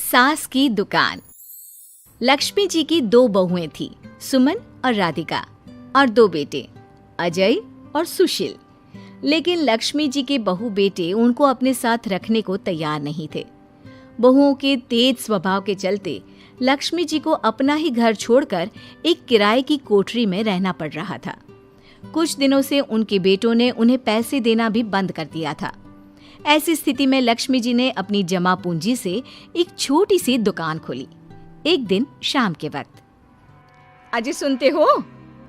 सास की दुकान। लक्ष्मी जी की दो बहुएं थी, सुमन और राधिका, और दो बेटे, अजय और सुशील। लेकिन लक्ष्मी जी के बहू बेटे उनको अपने साथ रखने को तैयार नहीं थे। बहुओं के तेज स्वभाव के चलते लक्ष्मी जी को अपना ही घर छोड़कर एक किराए की कोठरी में रहना पड़ रहा था। कुछ दिनों से उनके बेटों ने उन्हें पैसे देना भी बंद कर दिया था। ऐसी स्थिति में लक्ष्मी जी ने अपनी जमा पूंजी से एक छोटी सी दुकान खोली। एक दिन शाम के वक्त, अजी सुनते हो,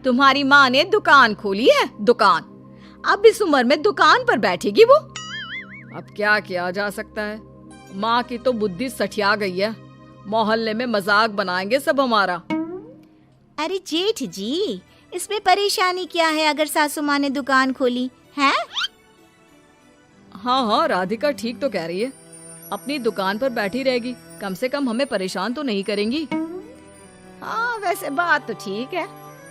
तुम्हारी माँ ने दुकान खोली है। दुकान अब इस उम्र में दुकान पर बैठेगी वो। अब क्या किया जा सकता है, माँ की तो बुद्धि सठिया गई है। मोहल्ले में मजाक बनाएंगे सब हमारा। अरे जेठ जी, इसमें परेशानी क्या है अगर सासू माँ ने दुकान खोली है? हाँ, राधिका ठीक तो कह रही है। अपनी दुकान पर बैठी रहेगी, कम से कम हमें परेशान तो नहीं करेंगी। हाँ, वैसे बात तो ठीक है।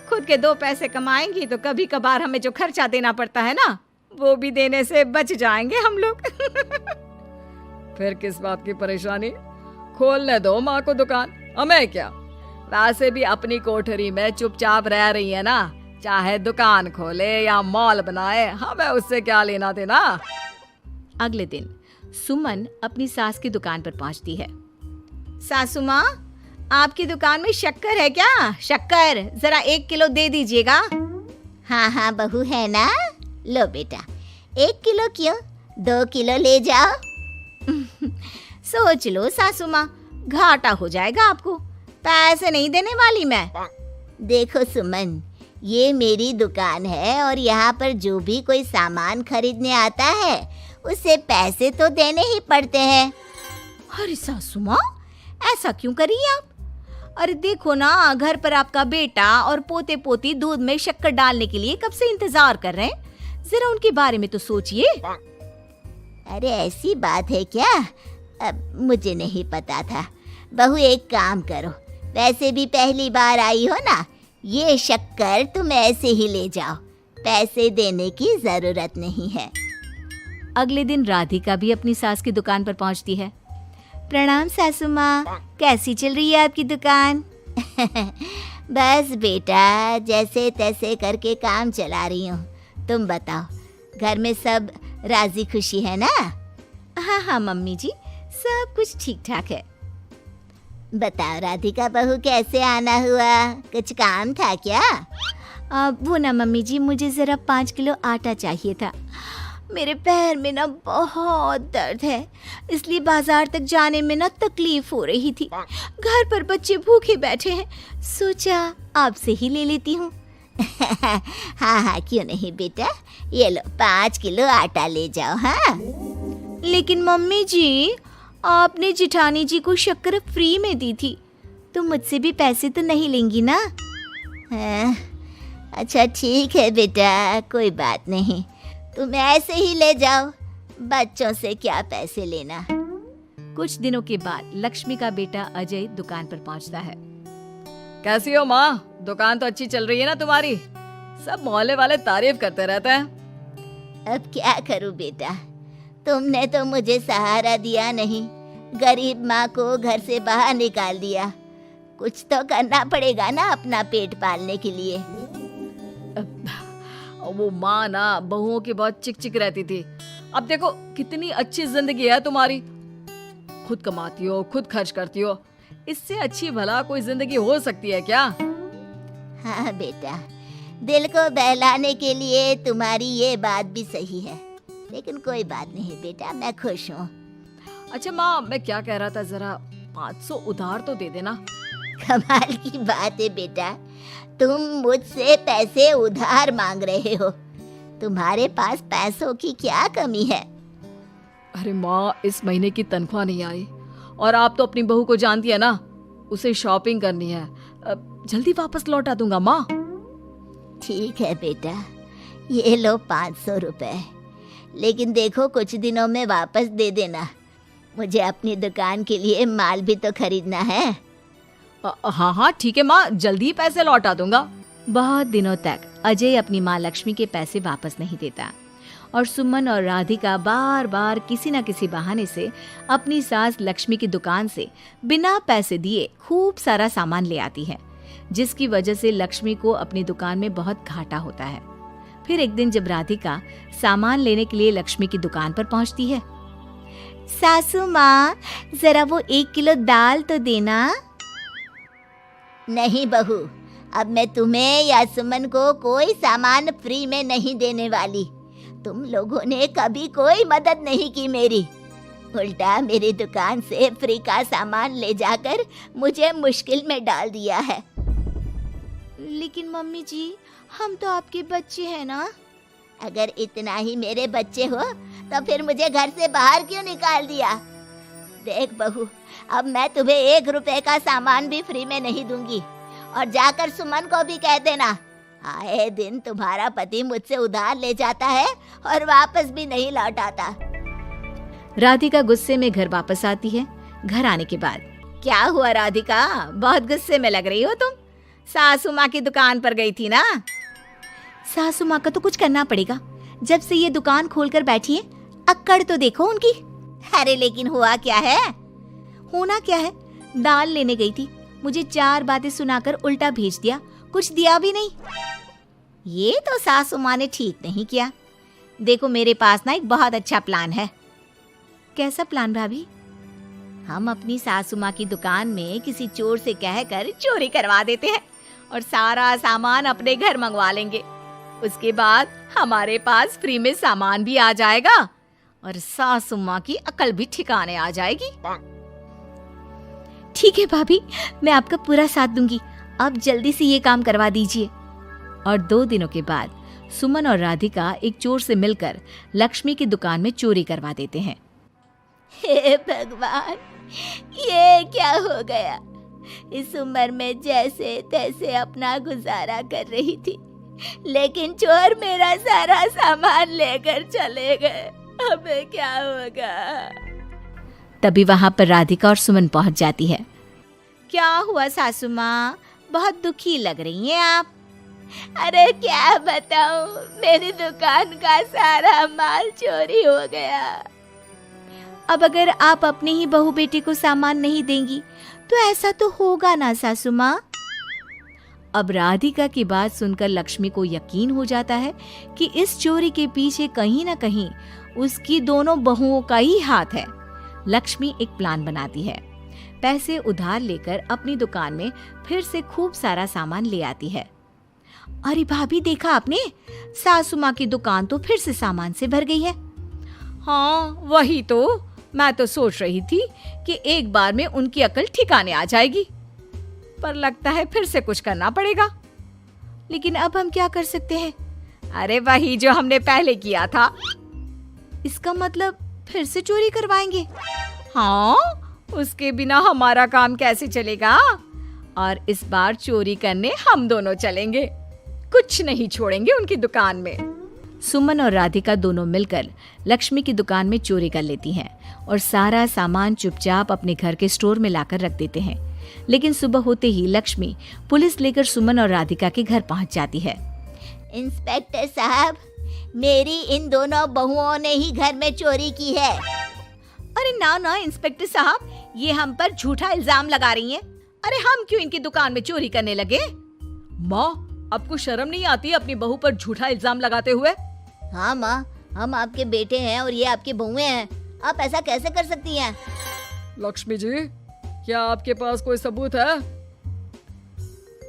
खुद के दो पैसे कमाएंगी तो कभी कभार हमें जो खर्चा देना पड़ता है ना, वो भी देने से बच जाएंगे हम लोग। फिर किस बात की परेशानी, खोलने दो माँ को दुकान, हमें क्या। वैसे भी अपनी कोठरी में चुपचाप रह रही है ना, चाहे दुकान खोले या मॉल बनाए, हमें उससे क्या लेना देना। अगले दिन सुमन अपनी सास की दुकान पर पहुंचती है। सासू माँ, आपकी दुकान में शक्कर है क्या? शक्कर जरा 1 किलो दे दीजिएगा। हाँ हाँ बहू, है ना। लो बेटा, 1 किलो क्यों, 2 किलो ले जाओ। सोच लो सासू माँ, घाटा हो जाएगा आपको। पैसे नहीं देने वाली मैं। देखो सुमन, ये मेरी दुकान है और यहाँ पर जो भी कोई सामान खरीदने आता है उसे पैसे तो देने ही पड़ते हैं। अरे सासू माँ, ऐसा क्यों कर रही आप? अरे देखो ना, घर पर आपका बेटा और पोते पोती दूध में शक्कर डालने के लिए कब से इंतजार कर रहे हैं। जरा उनके बारे में तो सोचिए। अरे ऐसी बात है क्या? अब मुझे नहीं पता था। बहू एक काम करो, वैसे भी पहली बार आई हो ना, ये शक्कर तुम ऐसे ही ले जाओ, पैसे देने की जरूरत नहीं है। अगले दिन राधिका भी अपनी सास की दुकान पर पहुंचती है। प्रणाम सासू माँ, कैसी चल रही है आपकी दुकान? बस बेटा, जैसे तैसे करके काम चला रही हूँ। तुम बताओ, घर में सब राजी खुशी है ना? हाँ हाँ मम्मी जी, सब कुछ ठीक ठाक है। बताओ राधिका बहू, कैसे आना हुआ? कुछ काम था क्या? वो ना मम्मी जी, मुझे ज़रा 5 किलो आटा चाहिए था। मेरे पैर में ना बहुत दर्द है, इसलिए बाजार तक जाने में ना तकलीफ हो रही थी। घर पर बच्चे भूखे बैठे हैं, सोचा आपसे ही ले लेती हूँ। हाँ हाँ, क्यों नहीं बेटा, ये लो 5 किलो आटा ले जाओ। हाँ, लेकिन मम्मी जी, आपने जिठानी जी को शक्कर फ्री में दी थी, तो मुझसे भी पैसे तो नहीं लेंगी ना? हाँ, अच्छा ठीक है बेटा, कोई बात नहीं, तुम ऐसे ही ले जाओ, बच्चों से क्या पैसे लेना। कुछ दिनों के बाद लक्ष्मी का बेटा अजय दुकान पर पहुंचता है। कैसी हो माँ, दुकान तो अच्छी चल रही है ना तुम्हारी? सब मोहल्ले वाले तारीफ करते रहते हैं। अब क्या करूं बेटा, तुमने तो मुझे सहारा दिया नहीं, गरीब माँ को घर से बाहर निकाल दिया। कुछ तो करना पड़ेगा ना अपना पेट पालने के लिए। वो माँ ना बहुओं की बहुत चिक चिक रहती थी। अब देखो कितनी अच्छी जिंदगी है तुम्हारी, खुद कमाती हो, खुद खर्च करती हो। इससे अच्छी भला कोई जिंदगी हो सकती है क्या? हाँ बेटा, दिल को बहलाने के लिए तुम्हारी ये बात भी सही है, लेकिन कोई बात नहीं बेटा, मैं खुश हूँ। अच्छा माँ, मैं क्या कह रहा था, जरा 500 उधार तो दे देना। कमाल की बात है बेटा, तुम मुझसे पैसे उधार मांग रहे हो। तुम्हारे पास पैसों की क्या कमी है? अरे माँ, इस महीने की तनख्वाह नहीं आई और आप तो अपनी बहू को जानती है ना, उसे शॉपिंग करनी है। जल्दी वापस लौटा दूंगा माँ। ठीक है बेटा, ये लो 500 रुपए, लेकिन देखो कुछ दिनों में वापस दे देना, मुझे अपनी दुकान के लिए माल भी तो खरीदना है। हाँ हाँ ठीक है माँ, जल्दी पैसे लौटा दूंगा। बहुत दिनों तक अजय अपनी माँ लक्ष्मी के पैसे वापस नहीं देता और सुमन और राधिका बार बार किसी न किसी बहाने से अपनी सास लक्ष्मी की दुकान से बिना पैसे दिए खूब सारा सामान ले आती है, जिसकी वजह से लक्ष्मी को अपनी दुकान में बहुत घाटा होता है। फिर एक दिन जब राधिका सामान लेने के लिए लक्ष्मी की दुकान पर पहुंचती है, सासू माँ, जरा वो 1 किलो दाल तो देना। नहीं बहू, अब मैं तुम्हें या सुमन को कोई सामान फ्री में नहीं देने वाली। तुम लोगों ने कभी कोई मदद नहीं की मेरी, उल्टा मेरी दुकान से फ्री का सामान ले जाकर मुझे मुश्किल में डाल दिया है। लेकिन मम्मी जी, हम तो आपके बच्चे हैं ना। अगर इतना ही मेरे बच्चे हो तो फिर मुझे घर से बाहर क्यों निकाल दिया? देख बहू, अब मैं तुम्हें 1 रुपए का सामान भी फ्री में नहीं दूंगी। और जाकर सुमन को भी कह देना, आए दिन तुम्हारा पति मुझसे उधार ले जाता है और वापस भी नहीं लौटाता। राधिका गुस्से में घर वापस आती है। घर आने के बाद, क्या हुआ राधिका, बहुत गुस्से में लग रही हो तुम? सासू माँ की दुकान पर गई थी ना? सासू माँ का तो कुछ करना पड़ेगा, जब से ये दुकान खोलकर बैठी है। अक्कड़ तो देखो उनकी। अरे लेकिन हुआ क्या है? होना क्या है, दाल लेने गई थी, मुझे 4 बातें सुनाकर उल्टा भेज दिया, कुछ दिया भी नहीं। ये तो सासू माँ ने ठीक नहीं किया। देखो मेरे पास ना एक बहुत अच्छा प्लान है। कैसा प्लान भाभी? हम अपनी सासू माँ की दुकान में किसी चोर से कहकर चोरी करवा देते हैं और सारा सामान अपने घर मंगवा लेंगे। उसके बाद हमारे पास फ्री में सामान भी आ जाएगा और सासू माँ की अकल भी ठिकाने आ जाएगी। ठीक है भाभी, मैं आपका पूरा साथ दूंगी। आप जल्दी से ये काम करवा दीजिए। और 2 दिनों के बाद सुमन और राधिका एक चोर से मिलकर लक्ष्मी की दुकान में चोरी करवा देते हैं। हे भगवान, ये क्या हो गया? इस उम्र में जैसे तैसे अपना गुजारा कर रही थी, लेकिन चोर मेरा सारा सामान लेकर चले गए। अब क्या होगा? तभी वहां पर राधिका और सुमन पहुंच जाती है। क्या हुआ सासू माँ, बहुत दुखी लग रही हैं आप। अरे क्या बताऊं, मेरी दुकान का सारा माल चोरी हो गया। अब अगर आप अपने ही बहू बेटे को सामान नहीं देंगी तो ऐसा तो होगा ना सासू माँ। अब राधिका की बात सुनकर लक्ष्मी को यकीन हो जाता है कि इस चोरी के पीछे कहीं न कहीं उसकी दोनों बहुओं का ही हाथ है। लक्ष्मी एक प्लान बनाती है। पैसे उधार लेकर अपनी दुकान में फिर से खूब सारा सामान ले आती है। अरे भाभी, देखा आपने, सासू माँ की दुकान तो फिर से सामान से भर गई है। हाँ वही तो, मैं तो सोच रही थी कि एक बार में उनकी अकल ठिकाने आ जाएगी, पर लगता है फिर से कुछ करना पड़ेगा। लेकिन अब हम क्या कर सकते हैं? अरे वही जो हमने पहले किया था। इसका मतलब फिर से चोरी करवाएंगे? हाँ, उसके बिना हमारा काम कैसे चलेगा? और इस बार चोरी करने हम दोनों चलेंगे, कुछ नहीं छोड़ेंगे उनकी दुकान में। सुमन और राधिका दोनों मिलकर लक्ष्मी की दुकान में चोरी कर लेती हैं और सारा सामान चुपचाप अपने घर के स्टोर में लाकर रख देते हैं। लेकिन सुबह होते ही लक्ष्मी पुलिस लेकर सुमन और राधिका के घर पहुंच जाती है। इंस्पेक्टर साहब, मेरी इन दोनों बहुओं ने ही घर में चोरी की है। अरे ना ना इंस्पेक्टर साहब, ये हम पर झूठा इल्जाम लगा रही हैं। अरे हम क्यों इनकी दुकान में चोरी करने लगे? माँ, आपको शर्म नहीं आती अपनी बहू पर झूठा इल्जाम लगाते हुए? हाँ माँ, हम आपके बेटे हैं और ये आपकी बहुएं हैं, आप ऐसा कैसे कर सकती हैं? लक्ष्मी जी, क्या आपके पास कोई सबूत है?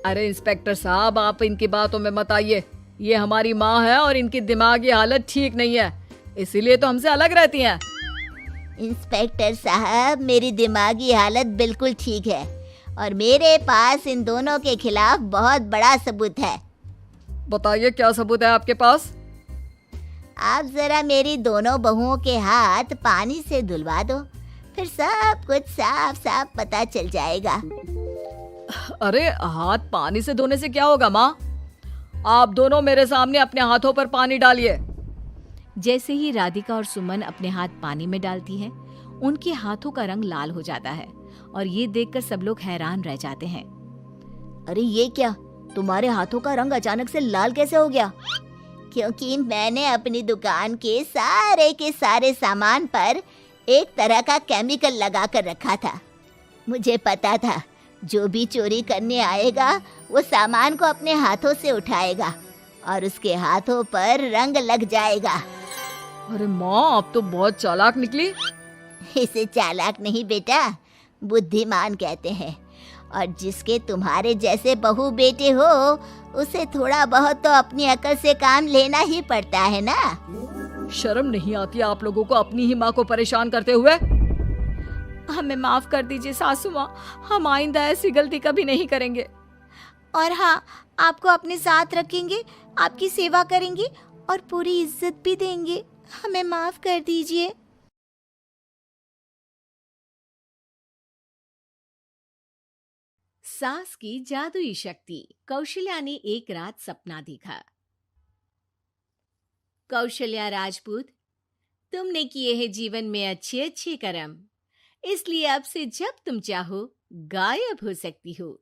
अरे इंस्पेक्टर साहब, आप इनकी बातों में मत आइए। ये हमारी माँ है और इनकी दिमागी हालत ठीक नहीं है, इसीलिए तो हमसे अलग रहती हैं। इंस्पेक्टर साहब, मेरी दिमागी हालत बिल्कुल ठीक है और मेरे पास इन दोनों के खिलाफ बहुत बड़ा सबूत है। बताइए क्या सबूत है आपके पास? आप जरा मेरी दोनों बहुओं के हाथ पानी से धुलवा दो, फिर सब कुछ साफ साफ पता चल जाएगा। अरे हाथ पानी से धोने से क्या होगा माँ? आप दोनों मेरे सामने अपने हाथों पर पानी डालिए। जैसे ही राधिका और सुमन अपने हाथ पानी में डालती हैं, उनके हाथों का रंग लाल हो जाता है और ये देखकर सब लोग हैरान रह जाते हैं। अरे ये क्या, तुम्हारे हाथों का रंग अचानक से लाल कैसे हो गया? क्योंकि मैंने अपनी दुकान के सारे सामान पर एक तरह का केमिकल लगा कर रखा था। मुझे पता था जो भी चोरी करने आएगा वो सामान को अपने हाथों से उठाएगा और उसके हाथों पर रंग लग जाएगा। अरे माँ, आप तो बहुत चालाक निकली। इसे चालाक नहीं बेटा, बुद्धिमान कहते हैं। और जिसके तुम्हारे जैसे बहू बेटे हो उसे थोड़ा बहुत तो अपनी अकल से काम लेना ही पड़ता है ना। शर्म नहीं आती आप लोगों को अपनी ही माँ को परेशान करते हुए? हमें माफ कर दीजिए सासू माँ, हम आइंदा ऐसी गलती कभी नहीं करेंगे। और हाँ, आपको अपने साथ रखेंगे, आपकी सेवा करेंगे और पूरी इज्जत भी देंगे। हमें माफ कर दीजिए। सास की जादुई शक्ति। कौशल्या ने एक रात सपना देखा। कौशल्या राजपूत, तुमने किए हैं जीवन में अच्छे अच्छे कर्म, इसलिए अब से जब तुम चाहो गायब हो सकती हो,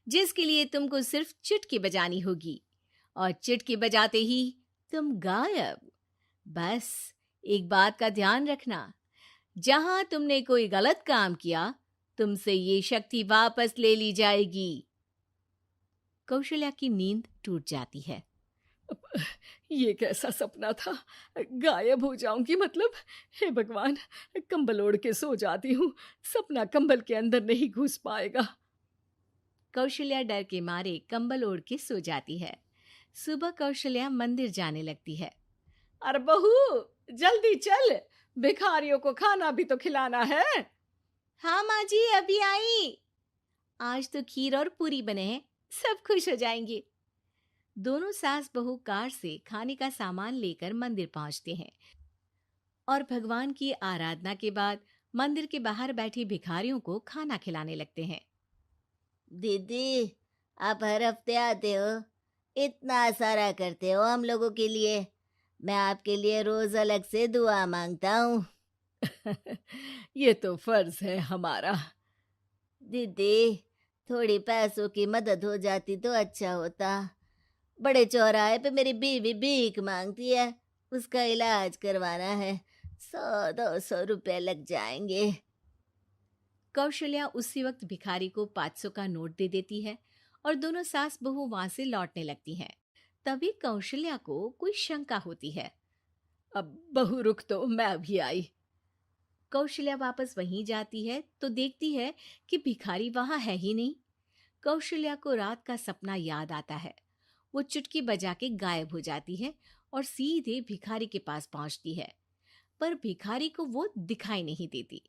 जिसके लिए तुमको सिर्फ चुटकी बजानी होगी और चुटकी बजाते ही तुम गायब। बस एक बात का ध्यान रखना, जहां तुमने कोई गलत काम किया तुमसे ये शक्ति वापस ले ली जाएगी। कौशल्या की नींद टूट जाती है। ये कैसा सपना था? गायब हो जाऊंगी मतलब? हे भगवान, कंबल ओढ़ के सो जाती हूँ, सपना कंबल के अंदर नहीं घुस पाएगा। कौशल्या डर के मारे कंबल ओढ़ के सो जाती है। सुबह कौशल्या मंदिर जाने लगती है। अरे बहू, जल्दी चल, भिखारियों को खाना भी तो खिलाना है। हाँ माँ जी, अभी आई। आज तो खीर और पूरी बने हैं, सब खुश हो जाएंगे। दोनों सास बहू कार से खाने का सामान लेकर मंदिर पहुंचते हैं और भगवान की आराधना के बाद मंदिर के बाहर बैठी भिखारियों को खाना खिलाने लगते हैं। दीदी, आप हर हफ्ते आते हो, इतना सारा करते हो हम लोगों के लिए। मैं आपके लिए रोज अलग से दुआ मांगता हूँ। ये तो फर्ज है हमारा। दीदी, थोड़ी पैसों की मदद हो जाती तो अच्छा होता। बड़े चौराहे पे मेरी बीवी भीख मांगती है, उसका इलाज करवाना है, 100-200 रुपए लग जाएंगे। कौशल्या उसी वक्त भिखारी को 500 का नोट दे देती है और दोनों सास बहू वहां से लौटने लगती हैं। तभी कौशल्या को कोई शंका होती है। अब बहू रुक, तो मैं अभी आई। कौशल्या वापस वहीं जाती है तो देखती है कि भिखारी वहां है ही नहीं। कौशल्या को रात का सपना याद आता है। वो चुटकी बजा के गायब हो जाती है और सीधे भिखारी के पास पहुंचती है, पर भिखारी को वो दिखाई नहीं देती।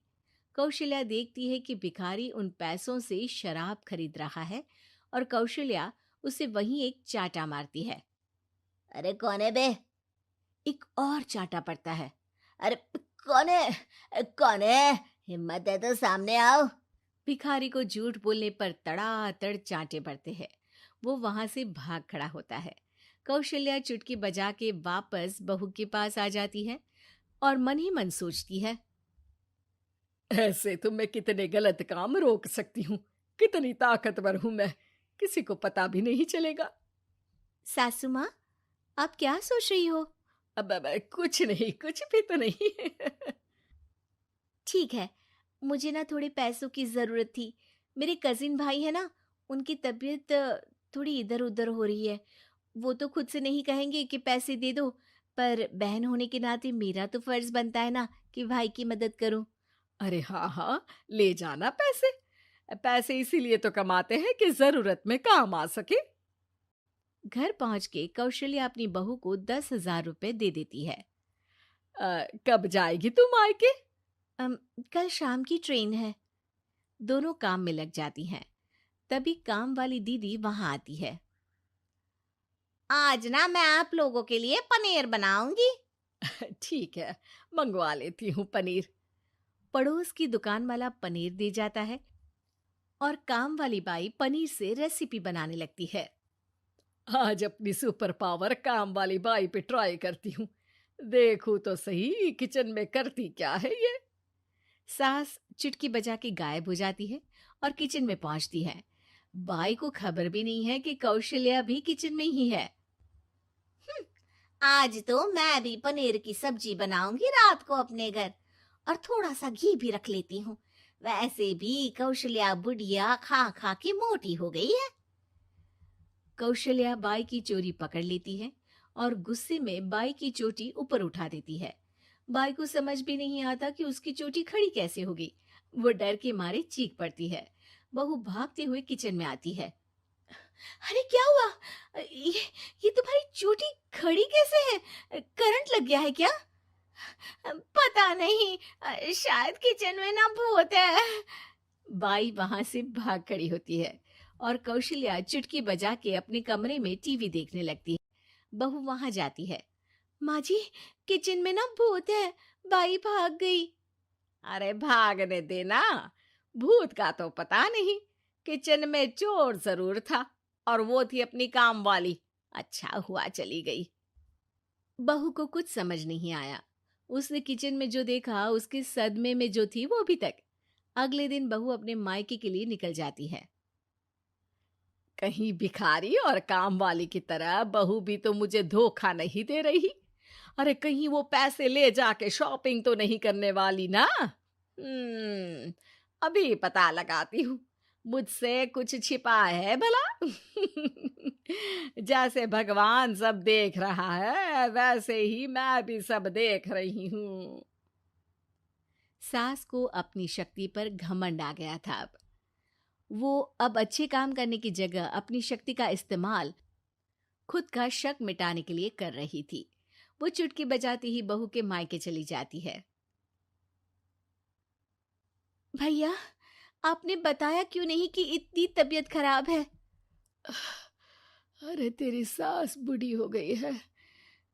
कौशल्या देखती है कि भिखारी उन पैसों से शराब खरीद रहा है और कौशल्या उसे वहीं एक चाटा मारती है। अरे कौन है बे? एक और चाटा पड़ता है। अरे कौन है? कौन है? हिम्मत है तो सामने आओ। भिखारी को झूठ बोलने पर तड़ातड़ चांटे पड़ते हैं। वो वहां से भाग खड़ा होता है। कौशल्या चुटकी बजा के वापस बहू के पास आ जाती है और मन ही मन सोचती है, ऐसे तो मैं कितने गलत काम रोक सकती हूँ, कितनी ताकतवर हूँ मैं, किसी को पता भी नहीं चलेगा। सासू माँ, आप क्या सोच रही हो? अब कुछ नहीं, कुछ भी तो नहीं। ठीक है, मुझे ना थोड़े पैसों की जरूरत थी। मेरे कजिन भाई है ना, उनकी तबीयत थोड़ी इधर उधर हो रही है। वो तो खुद से नहीं कहेंगे कि पैसे दे दो, पर बहन होने के नाते मेरा तो फर्ज बनता है ना कि भाई की मदद करूं। अरे हाँ हाँ, ले जाना पैसे। पैसे इसीलिए तो कमाते हैं कि जरूरत में काम आ सके। घर पहुंच के कौशल्या अपनी बहू को 10,000 रुपए दे देती है। कब जाएगी तुम मायके? कल शाम की ट्रेन है। दोनों काम में लग जाती हैं। तभी काम वाली दीदी वहां आती है। आज ना मैं आप लोगों के लिए पनीर बनाऊंगी। ठीक है, मंगवा लेती हूँ पनीर। पड़ोस की दुकान वाला पनीर दे जाता है और काम वाली बाई पनीर से रेसिपी बनाने लगती है। आज अपनी सुपर पावर काम वाली बाई पे ट्राई करती हूँ, देखूं तो सही किचन में करती क्या है ये। सास चुटकी बजा के गायब हो जाती है और किचन में पहुंचती है। बाई को खबर भी नहीं है कि कौशल्या भी किचन में ही है। आज तो मैं भी पनीर की सब्जी बनाऊंगी रात को अपने घर, और थोड़ा सा घी भी रख लेती हूँ। वैसे भी कौशल्या बुढ़िया खा खा के मोटी हो गई है। कौशल्या बाई की चोरी पकड़ लेती है और गुस्से में बाई की चोटी ऊपर उठा देती है। बाई को समझ भी नहीं आता कि उसकी चोटी खड़ी कैसे होगी। वो डर के मारे चीख पड़ती है। बहू भागते हुए किचन में आती है। अरे क्या हुआ? ये तुम्हारी चोटी खड़ी कैसे है? करंट लग गया है क्या? पता नहीं, शायद किचन में ना भूत है। बाई वहां से भाग खड़ी होती है और कौशल्या चुटकी बजा के अपने कमरे में टीवी देखने लगती है। बहू वहां जाती है। माँ जी, किचन में ना भूत है, बाई भाग गई। अरे भागने देना, भूत का तो पता नहीं, किचन में चोर जरूर था और वो थी अपनी काम वाली। अच्छा हुआ चली गई। बहू को कुछ समझ नहीं आया। उसने किचन में जो देखा उसके सदमे में जो थी वो अभी तक। अगले दिन बहू अपने मायके के लिए निकल जाती है। कहीं भिखारी और काम वाली की तरह बहू भी तो मुझे धोखा नहीं दे रही। अरे कहीं वो पैसे ले जाके शॉपिंग तो नहीं करने वाली ना। अभी पता लगाती हूँ, मुझसे कुछ छिपा है भला। जैसे भगवान सब देख रहा है वैसे ही मैं भी सब देख रही हूँ। सास को अपनी शक्ति पर घमंड आ गया था। वो अब अच्छे काम करने की जगह अपनी शक्ति का इस्तेमाल खुद का शक मिटाने के लिए कर रही थी। वो चुटकी बजाती ही बहू के मायके चली जाती है। भैया, आपने बताया क्यों नहीं कि इतनी तबीयत खराब है? अरे तेरी सास बूढ़ी हो गई है,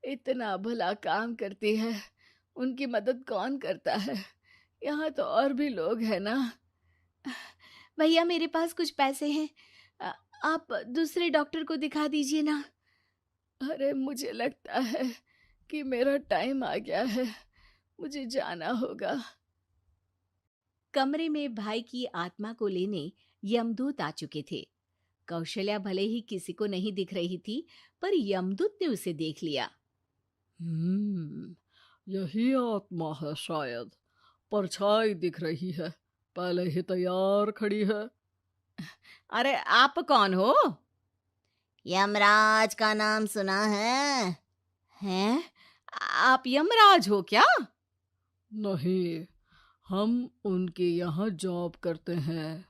इतना भला काम करती है, उनकी मदद कौन करता है? यहाँ तो और भी लोग हैं ना। भैया, मेरे पास कुछ पैसे हैं, आप दूसरे डॉक्टर को दिखा दीजिए ना। अरे मुझे लगता है कि मेरा टाइम आ गया है, मुझे जाना होगा। कमरे में भाई की आत्मा को लेने यमदूत आ चुके थे। कौशल्या भले ही किसी को नहीं दिख रही थी, पर यमदूत ने उसे देख लिया। यही आत्मा है शायद, परछाई दिख रही है, पहले ही तैयार खड़ी है। अरे आप कौन हो? यमराज का नाम सुना है? हैं? आप यमराज हो क्या? नहीं, हम उनके यहाँ जॉब करते हैं,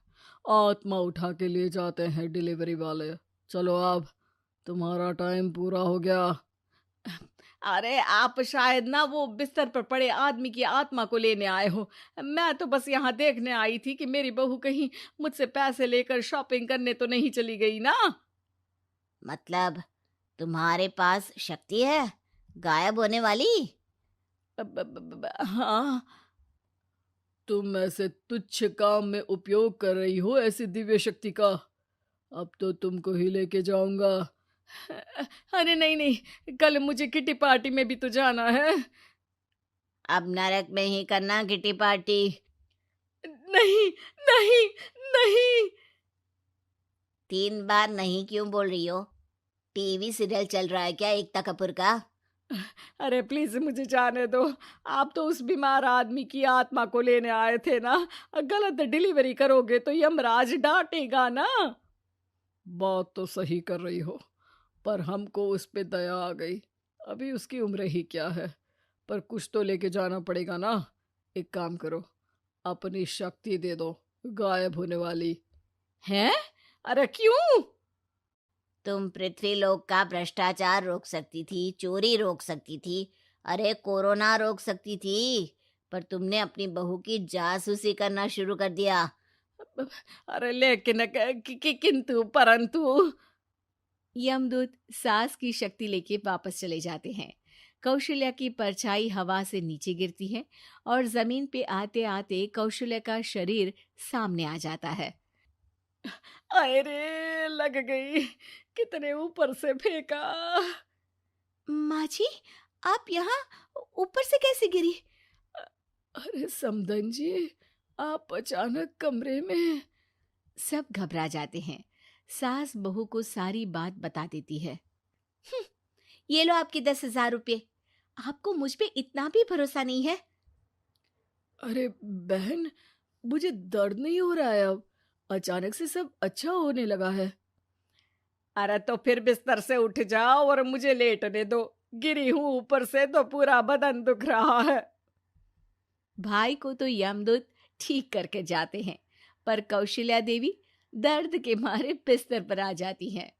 आत्मा उठा के ले जाते हैं डिलीवरी वाले। चलो अब तुम्हारा टाइम पूरा हो गया। अरे आप शायद ना वो बिस्तर पर पड़े आदमी की आत्मा को लेने आए हो। मैं तो बस यहाँ देखने आई थी कि मेरी बहू कहीं मुझसे पैसे लेकर शॉपिंग करने तो नहीं चली गई ना। मतलब तुम्हारे पास शक्ति है गायब होने वाली? हाँ। तुम ऐसे तुच्छ काम में उपयोग कर रही हो ऐसी दिव्य शक्ति का। अब तो तुमको ही लेके जाऊंगा। अरे नहीं नहीं, कल मुझे किटी पार्टी में भी तो जाना है। अब नरक में ही करना किटी पार्टी। नहीं नहीं नहीं। 3 बार नहीं क्यों बोल रही हो? टीवी सीरियल चल रहा है क्या एकता कपूर का? अरे प्लीज मुझे जाने दो। आप तो उस बीमार आदमी की आत्मा को लेने आए थे ना। गलत डिलीवरी करोगे तो यमराज डांटेगा ना। बात तो सही कर रही हो, पर हमको उस पे दया आ गई। अभी उसकी उम्र ही क्या है, पर कुछ तो लेके जाना पड़ेगा ना। एक काम करो, अपनी शक्ति दे दो, गायब होने वाली। हैं? अरे क्यों? तुम पृथ्वी लोक का भ्रष्टाचार रोक सकती थी, चोरी रोक सकती थी, अरे कोरोना रोक सकती थी, पर तुमने अपनी बहू की जासूसी करना शुरू कर दिया। अरे लेकिन किंतु परंतु। यमदूत सास की शक्ति लेके वापस चले जाते हैं। कौशल्या की परछाई हवा से नीचे गिरती है और जमीन पे आते आते कौशल्या का शरीर सामने आ जाता है। अरे लग गई, कितने ऊपर से फेंका। माँ जी, आप यहाँ ऊपर से कैसे गिरी? अरे समधन जी, आप अचानक कमरे में। सब घबरा जाते हैं। सास बहू को सारी बात बता देती है। ये लो आपके 10,000 रुपये। आपको मुझ पे इतना भी भरोसा नहीं है? अरे बहन, मुझे दर्द नहीं हो रहा है अब। अचानक से सब अच्छा होने लगा है। अरे तो फिर बिस्तर से उठ जाओ और मुझे लेटने दो। गिरी हूं ऊपर से तो पूरा बदन दुख रहा है। भाई को तो यमदूत ठीक करके जाते हैं, पर कौशल्या देवी दर्द के मारे बिस्तर पर आ जाती हैं।